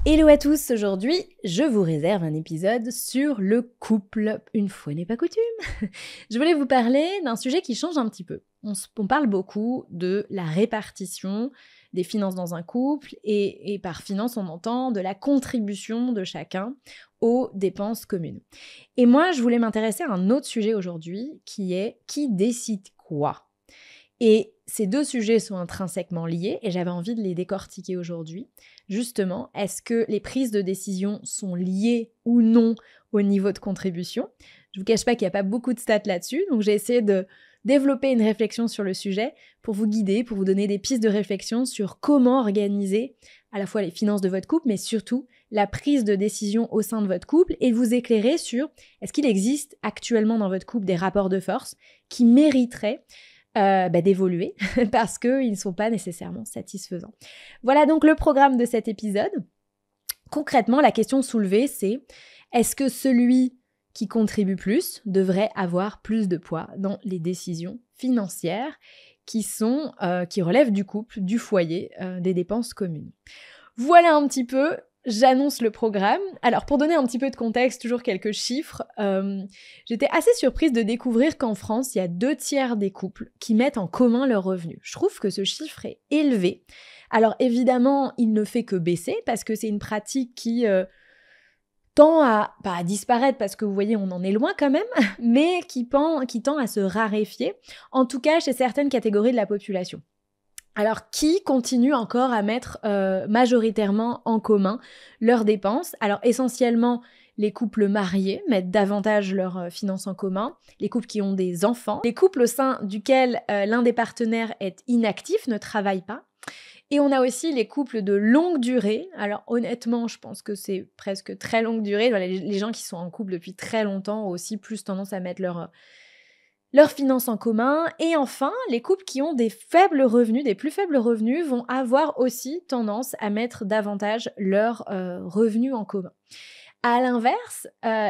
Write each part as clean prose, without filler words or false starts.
Hello à tous, aujourd'hui je vous réserve un épisode sur le couple, une fois n'est pas coutume. Je voulais vous parler d'un sujet qui change un petit peu. On parle beaucoup de la répartition des finances dans un couple et par finance on entend de la contribution de chacun aux dépenses communes. Et moi je voulais m'intéresser à un autre sujet aujourd'hui qui est qui décide quoi ? Et ces deux sujets sont intrinsèquement liés et j'avais envie de les décortiquer aujourd'hui. Justement, est-ce que les prises de décision sont liées ou non au niveau de contribution ? Je ne vous cache pas qu'il n'y a pas beaucoup de stats là-dessus, donc j'ai essayé de développer une réflexion sur le sujet pour vous guider, pour vous donner des pistes de réflexion sur comment organiser à la fois les finances de votre couple, mais surtout la prise de décision au sein de votre couple et vous éclairer sur est-ce qu'il existe actuellement dans votre couple des rapports de force qui mériteraient d'évoluer parce qu'ils ne sont pas nécessairement satisfaisants. Voilà donc le programme de cet épisode. Concrètement, la question soulevée, c'est est-ce que celui qui contribue plus devrait avoir plus de poids dans les décisions financières qui relèvent du couple, du foyer, des dépenses communes. Voilà un petit peu. J'annonce le programme. Alors, pour donner un petit peu de contexte, toujours quelques chiffres, j'étais assez surprise de découvrir qu'en France, il y a 2/3 des couples qui mettent en commun leurs revenus. Je trouve que ce chiffre est élevé. Alors, évidemment, il ne fait que baisser parce que c'est une pratique qui tend à, pas à disparaître parce que vous voyez, on en est loin quand même, mais qui tend à se raréfier, en tout cas chez certaines catégories de la population. Alors, qui continue encore à mettre majoritairement en commun leurs dépenses ? Alors, essentiellement, les couples mariés mettent davantage leurs finances en commun, les couples qui ont des enfants, les couples au sein duquel l'un des partenaires est inactif, ne travaille pas. Et on a aussi les couples de longue durée. Alors honnêtement, je pense que c'est presque très longue durée. Les gens qui sont en couple depuis très longtemps ont aussi plus tendance à mettre leurs finances en commun. Et enfin, les couples qui ont des faibles revenus, des plus faibles revenus, vont avoir aussi tendance à mettre davantage leurs revenus en commun. À l'inverse,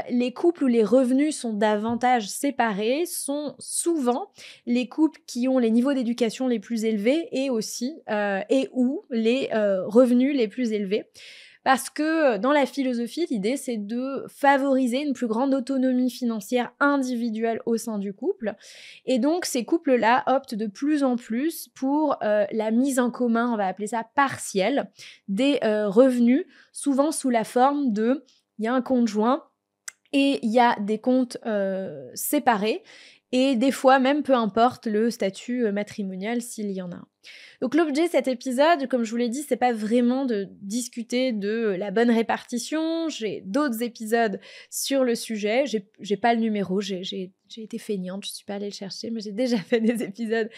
les couples où les revenus sont davantage séparés sont souvent les couples qui ont les niveaux d'éducation les plus élevés et ou les revenus les plus élevés. Parce que dans la philosophie, l'idée, c'est de favoriser une plus grande autonomie financière individuelle au sein du couple. Et donc, ces couples-là optent de plus en plus pour la mise en commun, on va appeler ça partielle, des revenus, souvent sous la forme de il y a un compte joint et il y a des comptes séparés. Et des fois, même peu importe le statut matrimonial s'il y en a un. Donc l'objet de cet épisode, comme je vous l'ai dit, c'est pas vraiment de discuter de la bonne répartition. J'ai d'autres épisodes sur le sujet. J'ai pas le numéro, j'ai été feignante, je suis pas allée le chercher, mais j'ai déjà fait des épisodes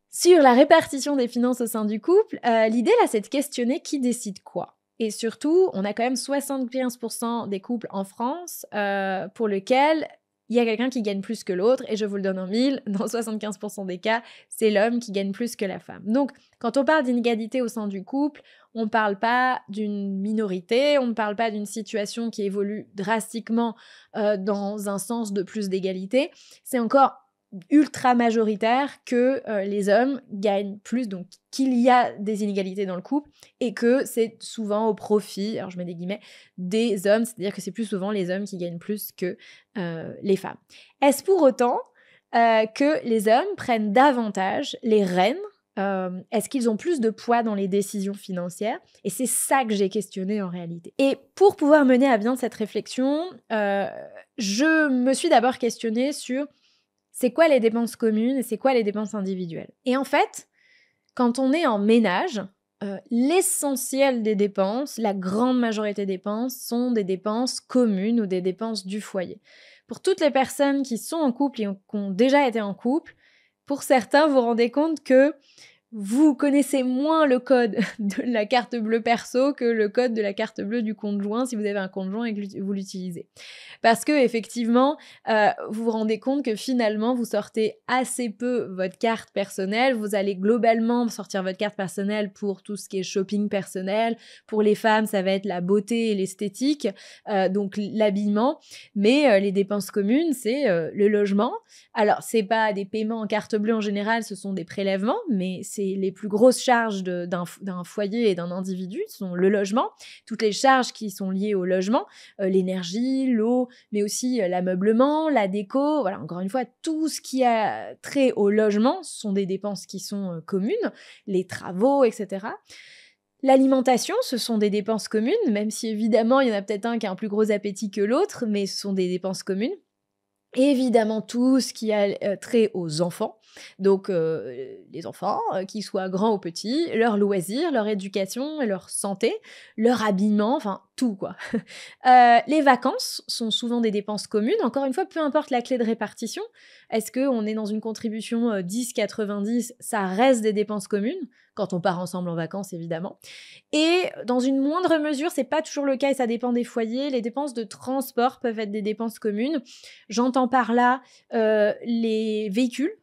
sur la répartition des finances au sein du couple. L'idée là, c'est de questionner qui décide quoi. Et surtout, on a quand même 75% des couples en France pour lesquels il y a quelqu'un qui gagne plus que l'autre, et je vous le donne en mille, dans 75% des cas, c'est l'homme qui gagne plus que la femme. Donc, quand on parle d'inégalité au sein du couple, on ne parle pas d'une minorité, on ne parle pas d'une situation qui évolue drastiquement dans un sens de plus d'égalité. C'est encore ultra majoritaire que les hommes gagnent plus, donc qu'il y a des inégalités dans le couple et que c'est souvent au profit, alors je mets des guillemets, des hommes, c'est-à-dire que c'est plus souvent les hommes qui gagnent plus que les femmes. Est-ce pour autant que les hommes prennent davantage les rênes ? Est-ce qu'ils ont plus de poids dans les décisions financières ? Et c'est ça que j'ai questionné en réalité. Et pour pouvoir mener à bien cette réflexion, je me suis d'abord questionnée sur c'est quoi les dépenses communes et c'est quoi les dépenses individuelles. Et en fait, quand on est en ménage, l'essentiel des dépenses, la grande majorité des dépenses, sont des dépenses communes ou des dépenses du foyer. Pour toutes les personnes qui sont en couple et qui ont déjà été en couple, pour certains, vous vous rendez compte que vous connaissez moins le code de la carte bleue perso que le code de la carte bleue du compte joint si vous avez un compte joint et que vous l'utilisez. Parce que effectivement, vous vous rendez compte que finalement, vous sortez assez peu votre carte personnelle. Vous allez globalement sortir votre carte personnelle pour tout ce qui est shopping personnel. Pour les femmes, ça va être la beauté et l'esthétique, donc l'habillement. Mais les dépenses communes, c'est le logement. Alors, c'est pas des paiements en carte bleue en général, ce sont des prélèvements, mais c'est les plus grosses charges d'un foyer et d'un individu sont le logement, toutes les charges qui sont liées au logement, l'énergie, l'eau, mais aussi l'ameublement, la déco. Voilà, encore une fois, tout ce qui a trait au logement sont des dépenses qui sont communes, les travaux, etc. L'alimentation, ce sont des dépenses communes, même si évidemment, il y en a peut-être un qui a un plus gros appétit que l'autre, mais ce sont des dépenses communes. Et évidemment, tout ce qui a trait aux enfants, donc les enfants, qu'ils soient grands ou petits, leurs loisirs, leur éducation et leur santé, leur habillement, enfin tout quoi. Les vacances sont souvent des dépenses communes, encore une fois, peu importe la clé de répartition. Est-ce qu'on est dans une contribution 10-90, ça reste des dépenses communes, quand on part ensemble en vacances évidemment. Et dans une moindre mesure, c'est pas toujours le cas et ça dépend des foyers, les dépenses de transport peuvent être des dépenses communes. J'entends par là les véhicules,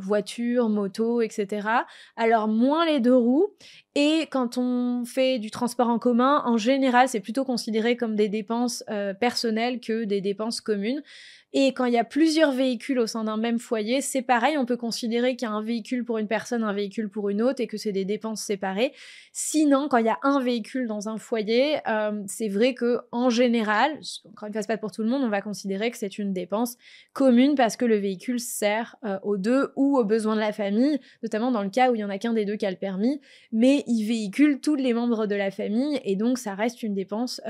voitures, motos, etc. Alors moins les deux roues. Et quand on fait du transport en commun, en général, c'est plutôt considéré comme des dépenses personnelles que des dépenses communes. Et quand il y a plusieurs véhicules au sein d'un même foyer, c'est pareil, on peut considérer qu'il y a un véhicule pour une personne, un véhicule pour une autre et que c'est des dépenses séparées. Sinon, quand il y a un véhicule dans un foyer, c'est vrai que en général, encore une fois, c'est pas pour tout le monde, on va considérer que c'est une dépense commune parce que le véhicule sert aux deux ou aux besoins de la famille, notamment dans le cas où il y en a qu'un des deux qui a le permis, mais il véhicule tous les membres de la famille et donc ça reste une dépense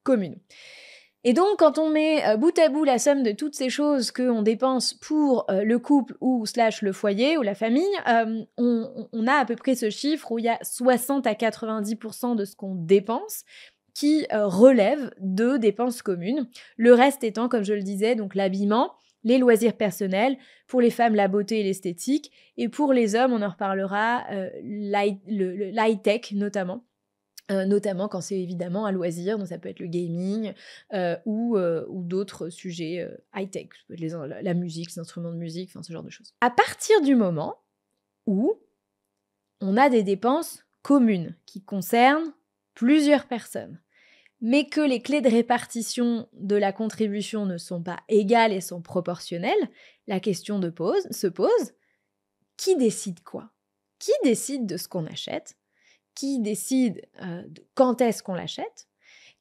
commune. Et donc, quand on met bout à bout la somme de toutes ces choses qu'on dépense pour le couple ou / le foyer ou la famille, on a à peu près ce chiffre où il y a 60 à 90% de ce qu'on dépense qui relève de dépenses communes. Le reste étant, comme je le disais, donc l'habillement, les loisirs personnels, pour les femmes, la beauté et l'esthétique, et pour les hommes, on en reparlera, l'high-tech notamment quand c'est évidemment un loisir, donc ça peut être le gaming ou d'autres sujets high-tech, ça peut être la musique, les instruments de musique, enfin ce genre de choses. À partir du moment où on a des dépenses communes qui concernent plusieurs personnes, mais que les clés de répartition de la contribution ne sont pas égales et sont proportionnelles, la question se pose, qui décide quoi? Qui décide de ce qu'on achète? Qui décide de quand est-ce qu'on l'achète?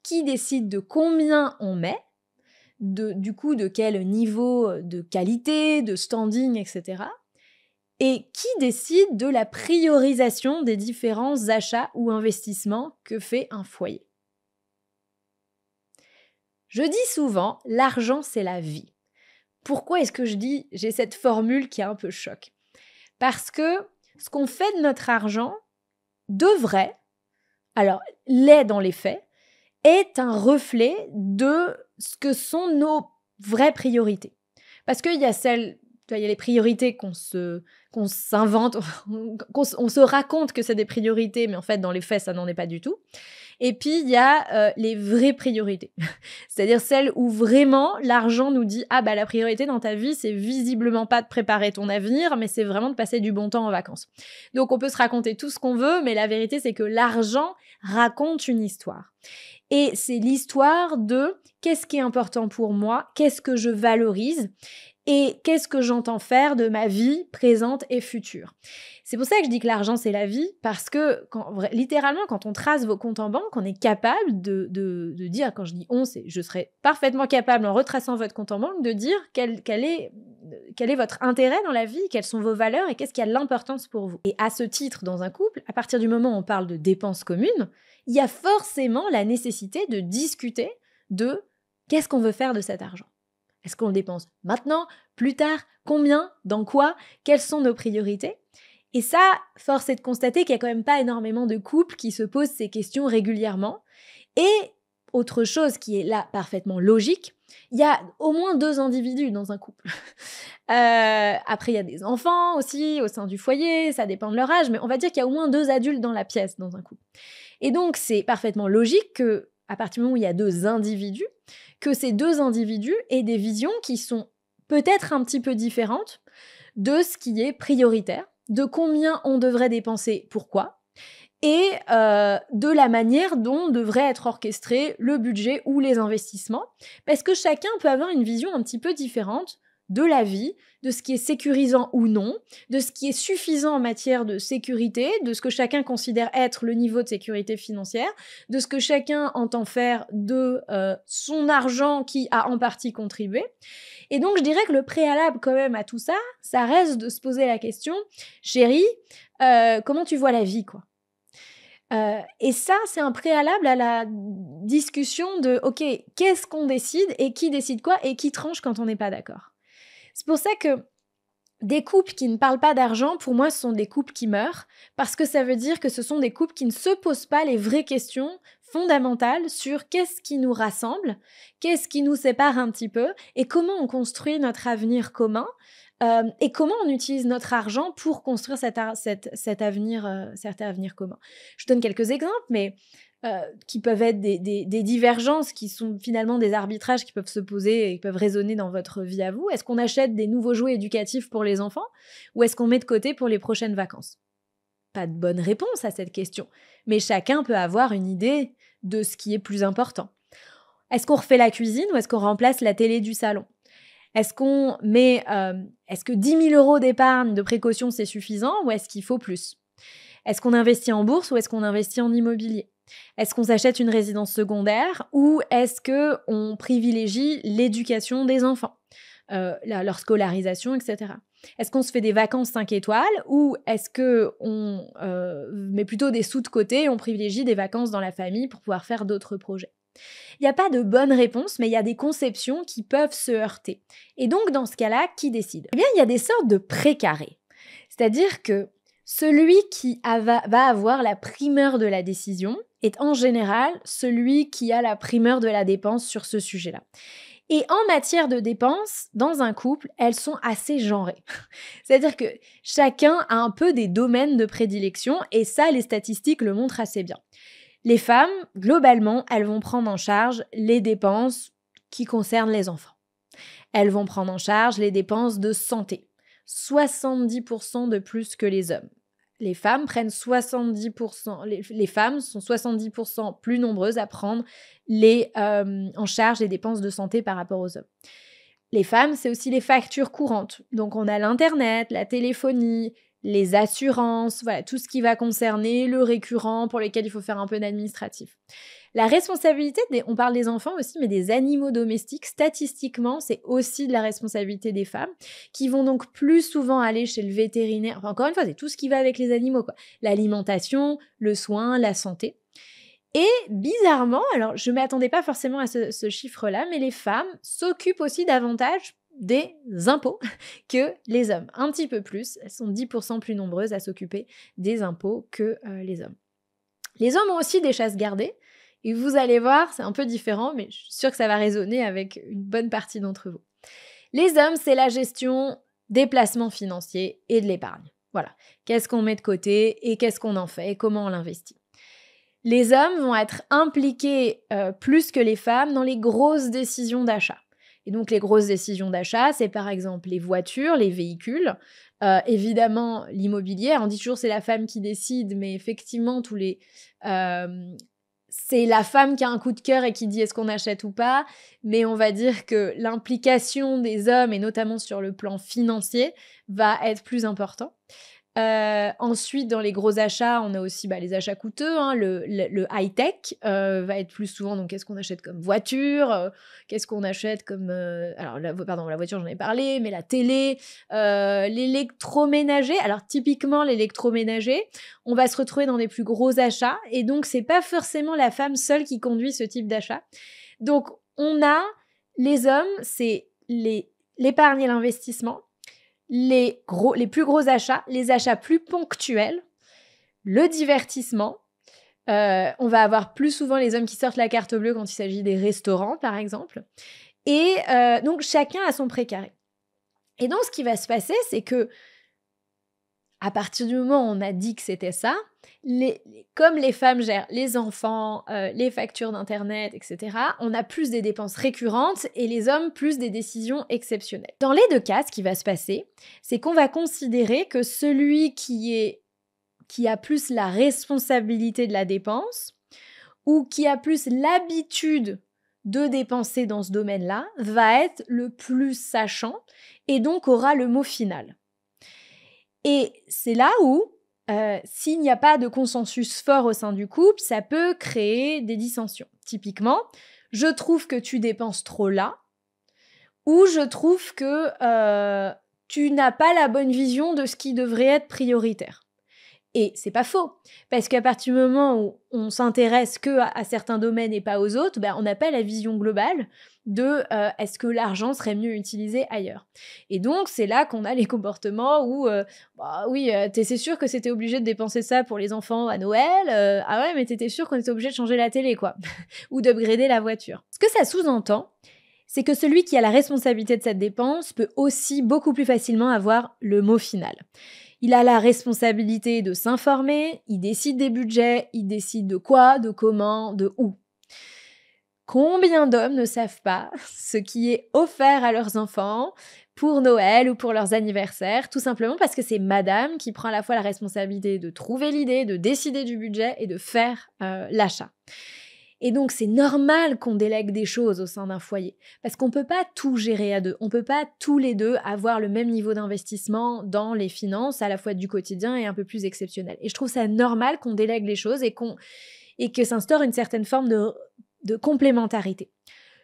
Qui décide de combien on met? Du coup, de quel niveau de qualité, de standing, etc. Et qui décide de la priorisation des différents achats ou investissements que fait un foyer? Je dis souvent, l'argent, c'est la vie. Pourquoi est-ce que j'ai cette formule qui est un peu choc? Parce que ce qu'on fait de notre argent devrait, alors l'est dans les faits, est un reflet de ce que sont nos vraies priorités. Parce qu'il y a les priorités qu'on s'invente, on se raconte que c'est des priorités, mais en fait, dans les faits, ça n'en est pas du tout. Et puis, il y a les vraies priorités. C'est-à-dire celles où vraiment l'argent nous dit « Ah bah la priorité dans ta vie, c'est visiblement pas de préparer ton avenir, mais c'est vraiment de passer du bon temps en vacances. » Donc, on peut se raconter tout ce qu'on veut, mais la vérité, c'est que l'argent raconte une histoire. Et c'est l'histoire de qu'est-ce qui est important pour moi, qu'est-ce que je valorise et qu'est-ce que j'entends faire de ma vie présente et future. C'est pour ça que je dis que l'argent, c'est la vie, parce que littéralement, quand on trace vos comptes en banque, on est capable de dire, quand je dis on, je serais parfaitement capable, en retraçant votre compte en banque, de dire quel est votre intérêt dans la vie, quelles sont vos valeurs et qu'est-ce qui a de l'importance pour vous. Et à ce titre, dans un couple, à partir du moment où on parle de dépenses communes, il y a forcément la nécessité de discuter de qu'est-ce qu'on veut faire de cet argent. Est-ce qu'on le dépense maintenant, plus tard, combien, dans quoi, quelles sont nos priorités? Et ça, force est de constater qu'il n'y a quand même pas énormément de couples qui se posent ces questions régulièrement. Et autre chose qui est là parfaitement logique, il y a au moins 2 individus dans un couple. Après, il y a des enfants aussi au sein du foyer, ça dépend de leur âge, mais on va dire qu'il y a au moins 2 adultes dans la pièce dans un couple. Et donc, c'est parfaitement logique que, à partir du moment où il y a 2 individus, que ces 2 individus aient des visions qui sont peut-être un petit peu différentes de ce qui est prioritaire, de combien on devrait dépenser, pourquoi, et de la manière dont devrait être orchestré le budget ou les investissements, parce que chacun peut avoir une vision un petit peu différente de la vie, de ce qui est sécurisant ou non, de ce qui est suffisant en matière de sécurité, de ce que chacun considère être le niveau de sécurité financière, de ce que chacun entend faire de son argent qui a en partie contribué. Et donc, je dirais que le préalable quand même à tout ça, ça reste de se poser la question, chérie, comment tu vois la vie, quoi? Et ça, c'est un préalable à la discussion de, OK, qu'est-ce qu'on décide et qui décide quoi et qui tranche quand on n'est pas d'accord. C'est pour ça que des couples qui ne parlent pas d'argent, pour moi, ce sont des couples qui meurent, parce que ça veut dire que ce sont des couples qui ne se posent pas les vraies questions fondamentales sur qu'est-ce qui nous rassemble, qu'est-ce qui nous sépare un petit peu, et comment on construit notre avenir commun, et comment on utilise notre argent pour construire cet avenir commun. Je donne quelques exemples, mais qui peuvent être des divergences qui sont finalement des arbitrages qui peuvent se poser et qui peuvent résonner dans votre vie à vous. Est-ce qu'on achète des nouveaux jouets éducatifs pour les enfants ou est-ce qu'on met de côté pour les prochaines vacances? Pas de bonne réponse à cette question, mais chacun peut avoir une idée de ce qui est plus important. Est-ce qu'on refait la cuisine ou est-ce qu'on remplace la télé du salon? Est-ce qu'on met, est-ce que 10 000 € d'épargne de précaution c'est suffisant ou est-ce qu'il faut plus? Est-ce qu'on investit en bourse ou est-ce qu'on investit en immobilier? Est-ce qu'on s'achète une résidence secondaire ou est-ce qu'on privilégie l'éducation des enfants, leur scolarisation, etc. Est-ce qu'on se fait des vacances 5 étoiles ou est-ce qu'on met plutôt des sous de côté et on privilégie des vacances dans la famille pour pouvoir faire d'autres projets? Il n'y a pas de bonne réponse, mais il y a des conceptions qui peuvent se heurter. Et donc, dans ce cas-là, qui décide? Eh bien, il y a des sortes de précarés. C'est-à-dire que celui qui va avoir la primeur de la décision est en général celui qui a la primeur de la dépense sur ce sujet-là. Et en matière de dépenses, dans un couple, elles sont assez genrées. C'est-à-dire que chacun a un peu des domaines de prédilection et ça, les statistiques le montrent assez bien. Les femmes, globalement, elles vont prendre en charge les dépenses qui concernent les enfants. Elles vont prendre en charge les dépenses de santé. 70% de plus que les hommes. Les femmes prennent 70%, les femmes sont 70% plus nombreuses à prendre en charge les dépenses de santé par rapport aux hommes. Les femmes, c'est aussi les factures courantes. Donc, on a l'Internet, la téléphonie, les assurances, voilà, tout ce qui va concerner le récurrent pour lequel il faut faire un peu d'administratif. La responsabilité, on parle des enfants aussi, mais des animaux domestiques, statistiquement, c'est aussi de la responsabilité des femmes qui vont donc plus souvent aller chez le vétérinaire. Enfin, encore une fois, c'est tout ce qui va avec les animaux, quoi. L'alimentation, le soin, la santé. Et bizarrement, alors je ne m'attendais pas forcément à ce chiffre-là, mais les femmes s'occupent aussi davantage des impôts que les hommes. Un petit peu plus, elles sont 10% plus nombreuses à s'occuper des impôts que les hommes. Les hommes ont aussi des chasses gardées, et vous allez voir, c'est un peu différent, mais je suis sûre que ça va résonner avec une bonne partie d'entre vous. Les hommes, c'est la gestion des placements financiers et de l'épargne. Voilà, qu'est-ce qu'on met de côté et qu'est-ce qu'on en fait et comment on l'investit. Les hommes vont être impliqués plus que les femmes dans les grosses décisions d'achat. Et donc, les grosses décisions d'achat, c'est par exemple les voitures, les véhicules, évidemment l'immobilier. On dit toujours c'est la femme qui décide, mais effectivement, c'est la femme qui a un coup de cœur et qui dit est-ce qu'on achète ou pas. Mais on va dire que l'implication des hommes, et notamment sur le plan financier, va être plus important. Ensuite, dans les gros achats, on a aussi les achats coûteux, hein, le high-tech va être plus souvent, donc qu'est-ce qu'on achète comme voiture, qu'est-ce qu'on achète comme... la voiture j'en ai parlé, mais la télé, l'électroménager. Alors typiquement l'électroménager, on va se retrouver dans des plus gros achats, et donc c'est pas forcément la femme seule qui conduit ce type d'achat. Donc on a les hommes, c'est l'épargne et l'investissement, les plus gros achats, les achats plus ponctuels, le divertissement. On va avoir plus souvent les hommes qui sortent la carte bleue quand il s'agit des restaurants, par exemple. Et donc, chacun a son précaré. Et donc, ce qui va se passer, c'est que à partir du moment où on a dit que c'était ça, comme les femmes gèrent les enfants, les factures d'internet, etc., on a plus des dépenses récurrentes et les hommes plus des décisions exceptionnelles. Dans les deux cas, ce qui va se passer, c'est qu'on va considérer que celui qui a plus la responsabilité de la dépense ou qui a plus l'habitude de dépenser dans ce domaine-là va être le plus sachant et donc aura le mot final. Et c'est là où, s'il n'y a pas de consensus fort au sein du couple, ça peut créer des dissensions. Typiquement, je trouve que tu dépenses trop là, ou je trouve que tu n'as pas la bonne vision de ce qui devrait être prioritaire. Et c'est pas faux, parce qu'à partir du moment où on s'intéresse que à certains domaines et pas aux autres, on n'a pas la vision globale de est-ce que l'argent serait mieux utilisé ailleurs. Et donc, c'est là qu'on a les comportements où, c'est sûr que c'était obligé de dépenser ça pour les enfants à Noël, ah ouais, mais t'étais sûr qu'on était obligé de changer la télé, quoi, ou d'upgrader la voiture. Ce que ça sous-entend, c'est que celui qui a la responsabilité de cette dépense peut aussi beaucoup plus facilement avoir le mot final. Il a la responsabilité de s'informer, il décide des budgets, il décide de quoi, de comment, de où. Combien d'hommes ne savent pas ce qui est offert à leurs enfants pour Noël ou pour leurs anniversaires, tout simplement parce que c'est madame qui prend à la fois la responsabilité de trouver l'idée, de décider du budget et de faire l'achat. Et donc, c'est normal qu'on délègue des choses au sein d'un foyer, parce qu'on ne peut pas tout gérer à deux. On ne peut pas tous les deux avoir le même niveau d'investissement dans les finances, à la fois du quotidien et un peu plus exceptionnel. Et je trouve ça normal qu'on délègue les choses et que s'instaure une certaine forme de complémentarité.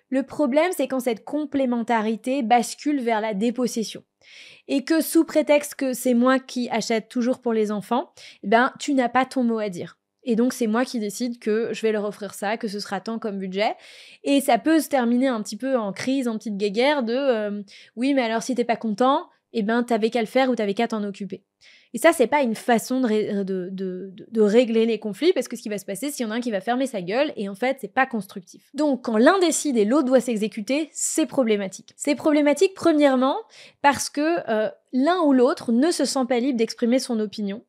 Le problème, c'est quand cette complémentarité bascule vers la dépossession. Et que sous prétexte que c'est moi qui achète toujours pour les enfants, tu n'as pas ton mot à dire. Et donc, c'est moi qui décide que je vais leur offrir ça, que ce sera tant comme budget. Et ça peut se terminer un petit peu en crise, en petite guéguerre de oui, mais alors si t'es pas content, t'avais qu'à le faire ou t'avais qu'à t'en occuper. Et ça, c'est pas une façon de régler les conflits, parce que ce qui va se passer, c'est qu'il y en a un qui va fermer sa gueule, et en fait, c'est pas constructif. Donc, quand l'un décide et l'autre doit s'exécuter, c'est problématique. C'est problématique, premièrement, parce que l'un ou l'autre ne se sent pas libre d'exprimer son opinion,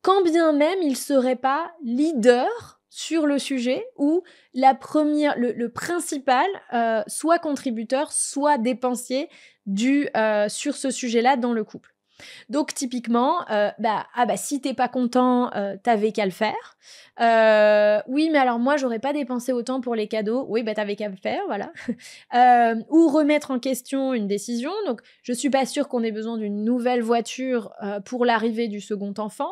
quand bien même il serait pas leader sur le sujet ou le principal soit contributeur, soit dépensier sur ce sujet-là dans le couple. Donc typiquement, si t'es pas content, t'avais qu'à le faire. Oui, mais alors moi j'aurais pas dépensé autant pour les cadeaux. Oui, t'avais qu'à le faire, voilà. Ou remettre en question une décision. Donc je suis pas sûre qu'on ait besoin d'une nouvelle voiture pour l'arrivée du second enfant.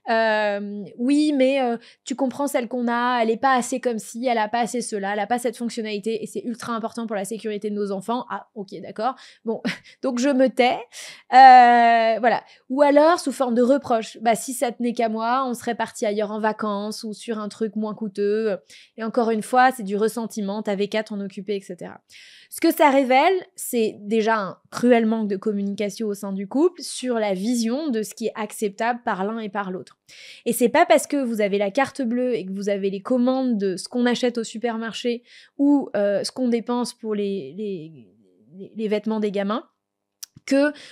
Oui, mais tu comprends, celle qu'on a, elle est pas assez comme ci, elle a pas assez cela, elle a pas cette fonctionnalité et c'est ultra important pour la sécurité de nos enfants. Ah, ok, d'accord. Bon, donc je me tais. Voilà. Ou alors, sous forme de reproche, si ça tenait qu'à moi, on serait parti ailleurs en vacances ou sur un truc moins coûteux. Et encore une fois, c'est du ressentiment, t'avais qu'à t'en occuper, etc. Ce que ça révèle, c'est déjà un cruel manque de communication au sein du couple sur la vision de ce qui est acceptable par l'un et par l'autre. Et c'est pas parce que vous avez la carte bleue et que vous avez les commandes de ce qu'on achète au supermarché ou ce qu'on dépense pour les vêtements des gamins,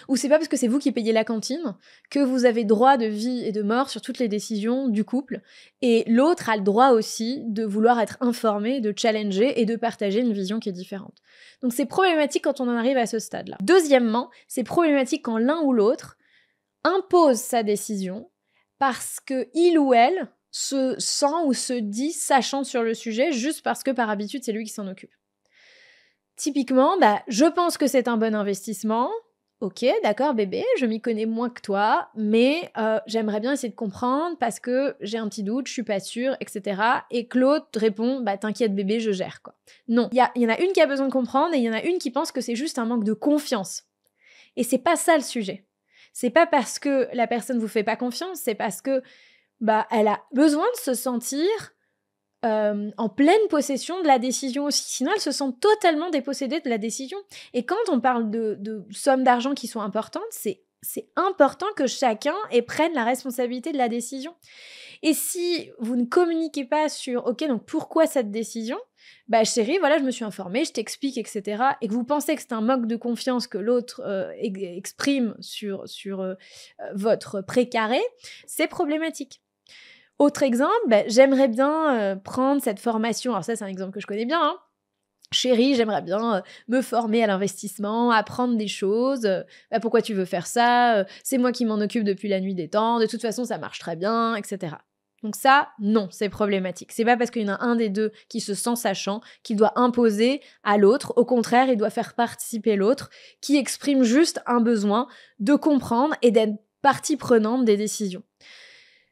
ou c'est pas parce que c'est vous qui payez la cantine que vous avez droit de vie et de mort sur toutes les décisions du couple, et l'autre a le droit aussi de vouloir être informé, de challenger et de partager une vision qui est différente. Donc c'est problématique quand on en arrive à ce stade-là. Deuxièmement, c'est problématique quand l'un ou l'autre impose sa décision parce que il ou elle se sent ou se dit sachant sur le sujet juste parce que par habitude c'est lui qui s'en occupe. Typiquement, je pense que c'est un bon investissement. Ok, d'accord bébé, je m'y connais moins que toi, mais j'aimerais bien essayer de comprendre parce que j'ai un petit doute, je suis pas sûre, etc. Et que l'autre répond, t'inquiète bébé, je gère, quoi. Non, il y en a une qui a besoin de comprendre et il y en a une qui pense que c'est juste un manque de confiance. Et c'est pas ça le sujet. C'est pas parce que la personne vous fait pas confiance, c'est parce que elle a besoin de se sentir en pleine possession de la décision aussi. Sinon, elle se sent totalement dépossédée de la décision. Et quand on parle de sommes d'argent qui sont importantes, c'est important que chacun prenne la responsabilité de la décision. Et si vous ne communiquez pas sur « Ok, donc pourquoi cette décision ?» Chérie, voilà, je me suis informée, je t'explique, etc. Et que vous pensez que c'est un manque de confiance que l'autre exprime sur votre précaré, c'est problématique. Autre exemple, j'aimerais bien prendre cette formation. Alors ça, c'est un exemple que je connais bien. Chérie, j'aimerais bien me former à l'investissement, apprendre des choses. Pourquoi tu veux faire ça ? C'est moi qui m'en occupe depuis la nuit des temps. De toute façon, ça marche très bien, etc. Donc ça, non, c'est problématique. C'est pas parce qu'il y en a un des deux qui se sent sachant qu'il doit imposer à l'autre. Au contraire, il doit faire participer l'autre qui exprime juste un besoin de comprendre et d'être partie prenante des décisions.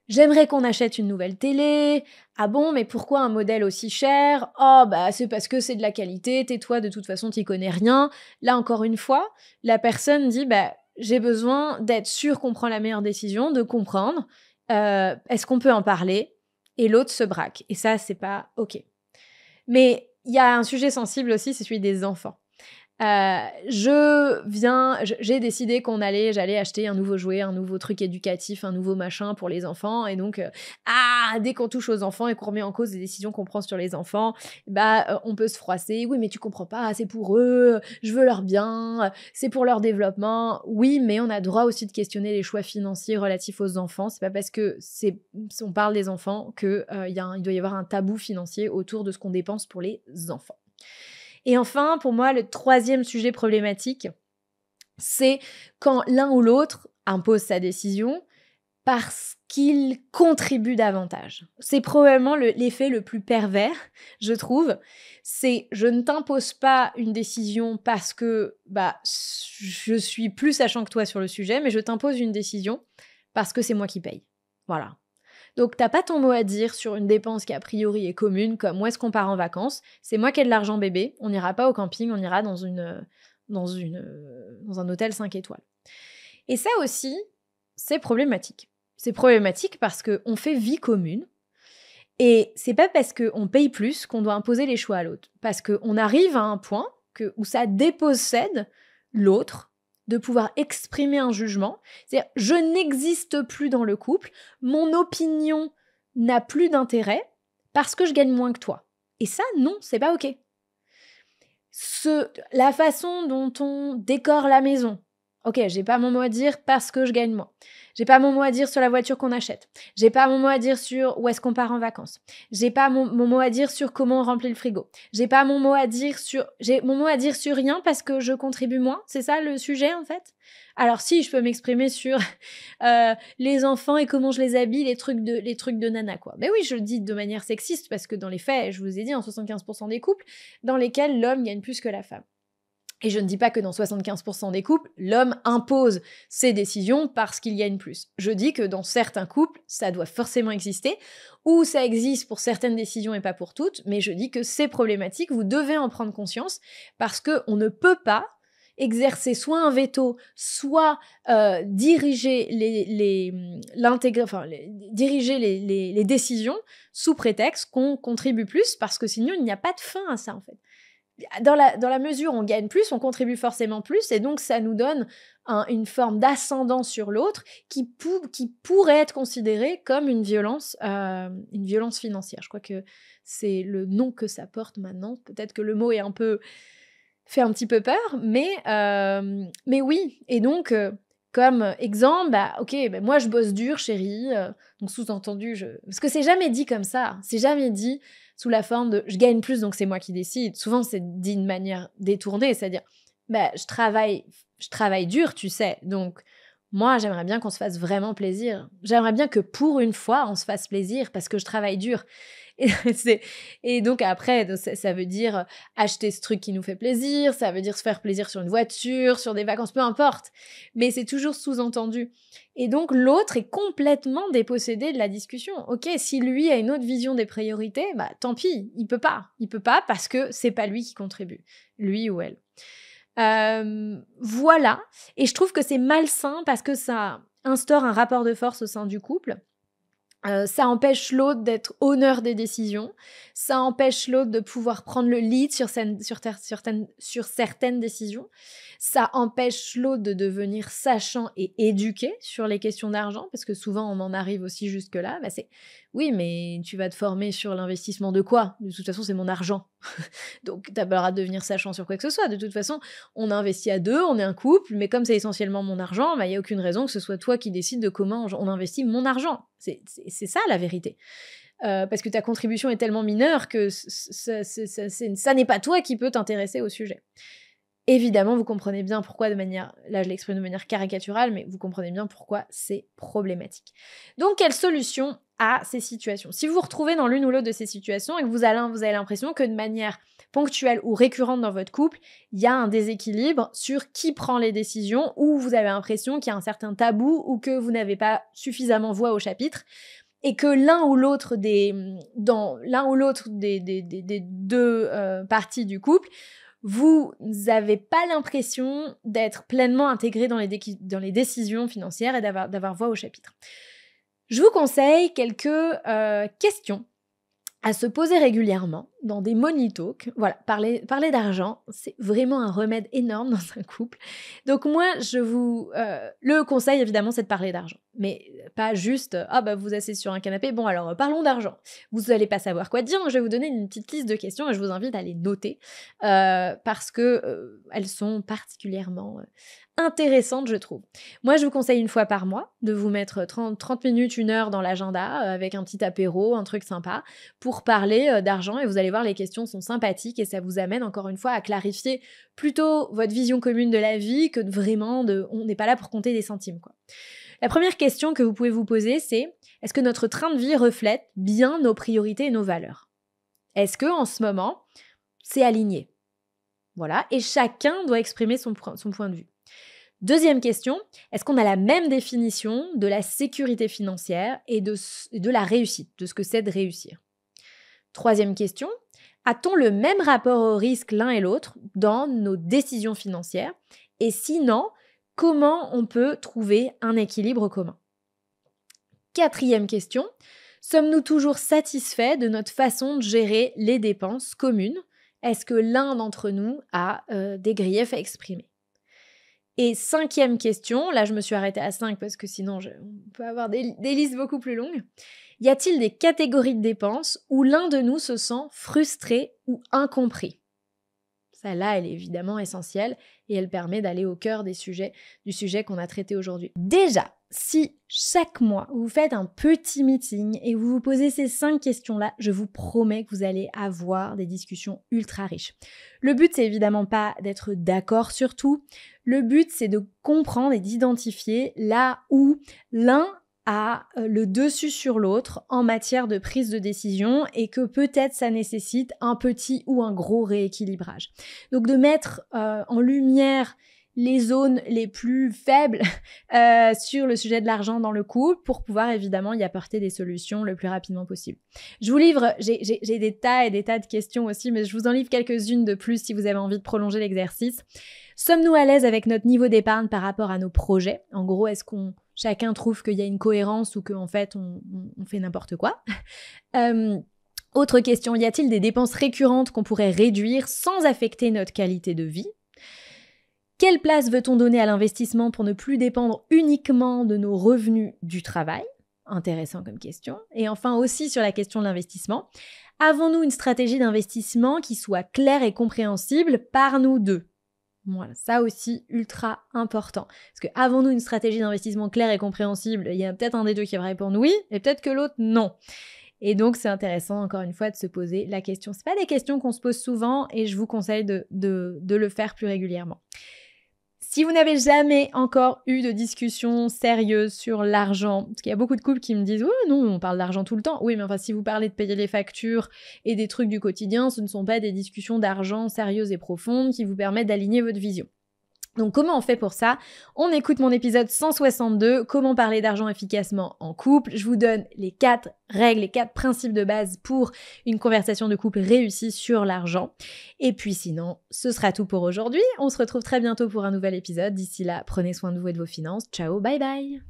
J'aimerais qu'on achète une nouvelle télé. Ah bon, mais pourquoi un modèle aussi cher? Oh, bah c'est parce que c'est de la qualité, tais-toi, de toute façon, t'y connais rien. Là, encore une fois, la personne dit, bah j'ai besoin d'être sûre qu'on prend la meilleure décision, de comprendre. Est-ce qu'on peut en parler? Et l'autre se braque. Et ça, c'est pas OK. Mais il y a un sujet sensible aussi, c'est celui des enfants. J'ai décidé j'allais acheter un nouveau jouet, un nouveau truc éducatif, un nouveau machin pour les enfants. Et donc, dès qu'on touche aux enfants et qu'on remet en cause les décisions qu'on prend sur les enfants, on peut se froisser. Oui, mais tu comprends pas, c'est pour eux, je veux leur bien, c'est pour leur développement. Oui, mais on a droit aussi de questionner les choix financiers relatifs aux enfants. C'est pas parce que on parle des enfants que il doit y avoir un tabou financier autour de ce qu'on dépense pour les enfants. Et enfin, pour moi, le troisième sujet problématique, c'est quand l'un ou l'autre impose sa décision parce qu'il contribue davantage. C'est probablement l'effet le plus pervers, je trouve. C'est je ne t'impose pas une décision parce que je suis plus sachant que toi sur le sujet, mais je t'impose une décision parce que c'est moi qui paye. Voilà. Donc, t'as pas ton mot à dire sur une dépense qui a priori est commune, comme où est-ce qu'on part en vacances. C'est moi qui ai de l'argent bébé. On n'ira pas au camping, on ira dans un hôtel 5 étoiles. Et ça aussi, c'est problématique. C'est problématique parce qu'on fait vie commune. Et c'est pas parce qu'on paye plus qu'on doit imposer les choix à l'autre. Parce qu'on arrive à un point où ça dépossède l'autre de pouvoir exprimer un jugement. C'est-à-dire, je n'existe plus dans le couple, mon opinion n'a plus d'intérêt parce que je gagne moins que toi. Et ça, non, c'est pas OK. La façon dont on décore la maison. OK, j'ai pas mon mot à dire parce que je gagne moins. J'ai pas mon mot à dire sur la voiture qu'on achète. J'ai pas mon mot à dire sur où est-ce qu'on part en vacances. J'ai pas mon mot à dire sur comment on remplit le frigo. J'ai mon mot à dire sur rien parce que je contribue moins. C'est ça le sujet en fait. Alors si je peux m'exprimer sur les enfants et comment je les habille, les trucs de nana quoi. Mais oui, je le dis de manière sexiste parce que dans les faits, je vous ai dit, en 75% des couples dans lesquels l'homme gagne plus que la femme. Et je ne dis pas que dans 75% des couples, l'homme impose ses décisions parce qu'il gagne plus. Je dis que dans certains couples, ça doit forcément exister, ou ça existe pour certaines décisions et pas pour toutes, mais je dis que c'est problématique, vous devez en prendre conscience, parce qu'on ne peut pas exercer soit un veto, soit diriger les décisions sous prétexte qu'on contribue plus, parce que sinon il n'y a pas de fin à ça en fait. Dans la mesure où on gagne plus, on contribue forcément plus, et donc ça nous donne une forme d'ascendant sur l'autre qui pourrait être considérée comme une violence financière. Je crois que c'est le nom que ça porte maintenant. Peut-être que le mot est fait un petit peu peur, mais oui. Et donc, comme exemple, moi je bosse dur, chérie. Donc sous-entendu, parce que c'est jamais dit comme ça. C'est jamais dit sous la forme de je gagne plus, donc c'est moi qui décide. Souvent, c'est dit d'une manière détournée, c'est-à-dire je travaille dur, tu sais. Donc moi, j'aimerais bien qu'on se fasse vraiment plaisir. J'aimerais bien que pour une fois, on se fasse plaisir parce que je travaille dur. Et donc après, ça veut dire acheter ce truc qui nous fait plaisir, ça veut dire se faire plaisir sur une voiture, sur des vacances, peu importe. Mais c'est toujours sous-entendu. Et donc l'autre est complètement dépossédé de la discussion. Ok, si lui a une autre vision des priorités, tant pis, il peut pas. Il peut pas parce que c'est pas lui qui contribue, lui ou elle. Voilà. Et je trouve que c'est malsain parce que ça instaure un rapport de force au sein du couple. Ça empêche l'autre d'être honneur des décisions. Ça empêche l'autre de pouvoir prendre le lead sur certaines décisions. Ça empêche l'autre de devenir sachant et éduqué sur les questions d'argent, parce que souvent on en arrive aussi jusque-là. Oui, mais tu vas te former sur l'investissement de quoi? De toute façon, c'est mon argent. Donc, t'as pas le droit de devenir sachant sur quoi que ce soit. De toute façon, on investit à deux, on est un couple, mais comme c'est essentiellement mon argent, il n'y a aucune raison que ce soit toi qui décides de comment on investit mon argent. C'est ça la vérité. Parce que ta contribution est tellement mineure que ça n'est pas toi qui peut t'intéresser au sujet. Évidemment, vous comprenez bien pourquoi là je l'exprime de manière caricaturale, mais vous comprenez bien pourquoi c'est problématique. Donc, quelle solution à ces situations? Si vous vous retrouvez dans l'une ou l'autre de ces situations et que vous avez l'impression que de manière ponctuelle ou récurrente dans votre couple, il y a un déséquilibre sur qui prend les décisions, ou vous avez l'impression qu'il y a un certain tabou ou que vous n'avez pas suffisamment voix au chapitre, et que l'un ou l'autre des deux parties du couple, vous n'avez pas l'impression d'être pleinement intégré dans les décisions financières et d'avoir voix au chapitre. Je vous conseille quelques questions à se poser régulièrement dans des money talks. Voilà, parler d'argent, c'est vraiment un remède énorme dans un couple. Donc moi, le conseil, évidemment, c'est de parler d'argent. Mais pas juste, vous asseyez sur un canapé, bon alors parlons d'argent. Vous n'allez pas savoir quoi dire, donc je vais vous donner une petite liste de questions et je vous invite à les noter parce que elles sont particulièrement intéressantes, je trouve. Moi, je vous conseille une fois par mois de vous mettre 30 minutes, 1 heure dans l'agenda avec un petit apéro, un truc sympa, pour parler d'argent, et vous allez voir, les questions sont sympathiques et ça vous amène encore une fois à clarifier plutôt votre vision commune de la vie que vraiment on n'est pas là pour compter des centimes, quoi. La première question que vous pouvez vous poser, c'est: est-ce que notre train de vie reflète bien nos priorités et nos valeurs? Est-ce que en ce moment, c'est aligné? Voilà, et chacun doit exprimer son point de vue. Deuxième question, est-ce qu'on a la même définition de la sécurité financière et de la réussite, de ce que c'est de réussir? Troisième question, a-t-on le même rapport au risque l'un et l'autre dans nos décisions financières? Et sinon, comment on peut trouver un équilibre commun? Quatrième question, sommes-nous toujours satisfaits de notre façon de gérer les dépenses communes? Est-ce que l'un d'entre nous a des griefs à exprimer? Et cinquième question, là je me suis arrêtée à 5 parce que sinon on peut avoir des listes beaucoup plus longues. Y a-t-il des catégories de dépenses où l'un de nous se sent frustré ou incompris? Celle-là, elle est évidemment essentielle et elle permet d'aller au cœur du sujet qu'on a traité aujourd'hui. Déjà, si chaque mois vous faites un petit meeting et vous vous posez ces 5 questions-là, je vous promets que vous allez avoir des discussions ultra riches. Le but, c'est évidemment pas d'être d'accord sur tout. Le but, c'est de comprendre et d'identifier là où l'un a le dessus sur l'autre en matière de prise de décision et que peut-être ça nécessite un petit ou un gros rééquilibrage. Donc de mettre en lumière les zones les plus faibles sur le sujet de l'argent dans le couple pour pouvoir évidemment y apporter des solutions le plus rapidement possible. Je vous livre, j'ai des tas et des tas de questions aussi, mais je vous en livre quelques-unes de plus si vous avez envie de prolonger l'exercice. Sommes-nous à l'aise avec notre niveau d'épargne par rapport à nos projets? En gros, est-ce qu'on chacun trouve qu'il y a une cohérence ou qu'en fait on fait n'importe quoi? Autre question, y a-t-il des dépenses récurrentes qu'on pourrait réduire sans affecter notre qualité de vie? Quelle place veut-on donner à l'investissement pour ne plus dépendre uniquement de nos revenus du travail? Intéressant comme question. Et enfin aussi sur la question de l'investissement, avons-nous une stratégie d'investissement qui soit claire et compréhensible par nous deux? Voilà, ça aussi, ultra important. Parce que avons-nous une stratégie d'investissement claire et compréhensible? Il y a peut-être un des deux qui va répondre oui, et peut-être que l'autre non. Et donc, c'est intéressant, encore une fois, de se poser la question. Ce pas des questions qu'on se pose souvent, et je vous conseille de le faire plus régulièrement. Si vous n'avez jamais encore eu de discussion sérieuse sur l'argent, parce qu'il y a beaucoup de couples qui me disent « Ouais, non, on parle d'argent tout le temps. » Oui, mais enfin, si vous parlez de payer les factures et des trucs du quotidien, ce ne sont pas des discussions d'argent sérieuses et profondes qui vous permettent d'aligner votre vision. Donc comment on fait pour ça? On écoute mon épisode 162, comment parler d'argent efficacement en couple. Je vous donne les 4 règles, les 4 principes de base pour une conversation de couple réussie sur l'argent. Et puis sinon, ce sera tout pour aujourd'hui. On se retrouve très bientôt pour un nouvel épisode. D'ici là, prenez soin de vous et de vos finances. Ciao, bye bye!